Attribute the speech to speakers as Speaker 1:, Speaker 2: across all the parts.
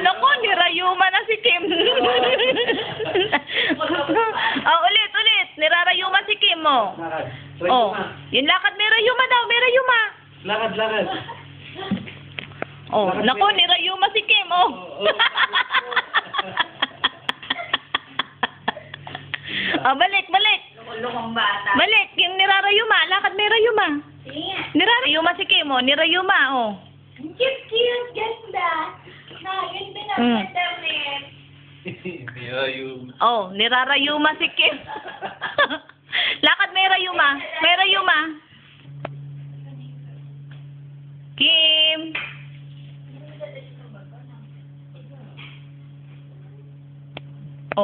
Speaker 1: Naku, nirayuma na si Kim. Ulit. Nirarayuma si Kim, yung lakad, may rayuma daw, may rayuma.
Speaker 2: Lakad.
Speaker 1: Naku, nirayuma si Kim, balik.
Speaker 3: Lumang bata.
Speaker 1: Balik, yung nirarayuma, lakad, may rayuma.
Speaker 3: Sige.
Speaker 1: Nirarayuma si Kim, nirayuma,
Speaker 3: Cute, ganda. Ganda ng internet.
Speaker 1: Nirarayuma si Kim. Lakad, may rayuma. Kim.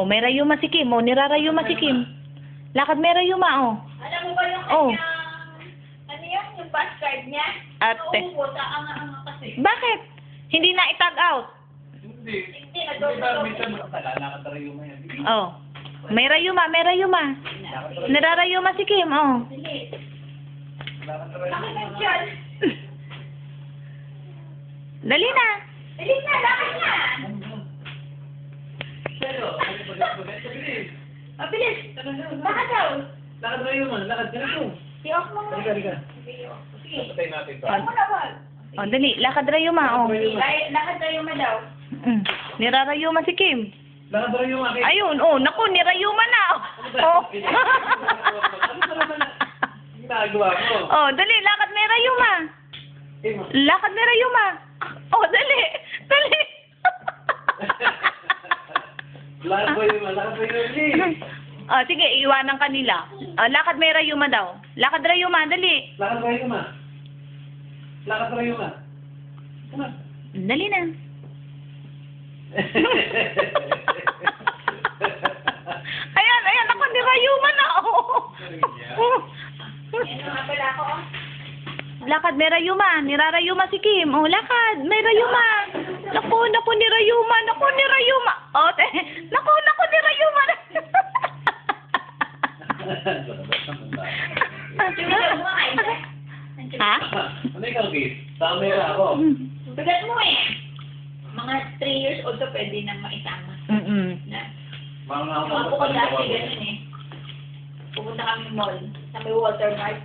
Speaker 1: May rayuma si Kim. Nirarayuma si Kim. Lakad, may rayuma,
Speaker 3: Alam mo ba yung kanyang, ano yun, yung pass card niya?
Speaker 1: Ate.
Speaker 3: Nauubot, ang kasi.
Speaker 1: Bakit? Hindi na itag out.
Speaker 3: Hindi,
Speaker 1: May rayuma. Nirarayuma si Kim,
Speaker 3: Hindi. Bakit nandiyan?
Speaker 1: Dali na.
Speaker 3: Lakad na. Mabilis. Bakit daw?
Speaker 2: Lakad ka na to.
Speaker 3: I-off mo nga.
Speaker 2: Halika.
Speaker 3: Sige.
Speaker 2: Patay natin to.
Speaker 3: I-off mo na, Wal.
Speaker 1: Dali. Lakad rayuma,
Speaker 3: Lakad tayo ma daw.
Speaker 1: Nirarayuma si Kim.
Speaker 2: Lakad yung akin.
Speaker 1: Ayun, naku, nirayuma na.
Speaker 2: Ginagawa mo.
Speaker 1: Dali, lakad may rayuma. Lakad may rayuma. Dali.
Speaker 2: Lakad ba yung
Speaker 1: Sige, iwanan kanila. Lakad may rayuma daw. Lakad rayuma, dali.
Speaker 2: Lakad rayuma. Come on.
Speaker 1: Dali na. Ayan, ako, nirayuma na.
Speaker 3: Ano nga pala ako?
Speaker 1: Lakad, may rayuma. Nirarayuma si Kim. Lakad, may rayuma. Naku, nirayuma. Naku, nirayuma. Nirayuma. Ha?
Speaker 2: Ano ikaw, Keith? Camera ako.
Speaker 3: Bigat mo Mga 3 years old to pwede nang maisama. Na.
Speaker 2: Mga
Speaker 3: Ako ko dati ganun Pupunta kami mall sa may Walter Mart.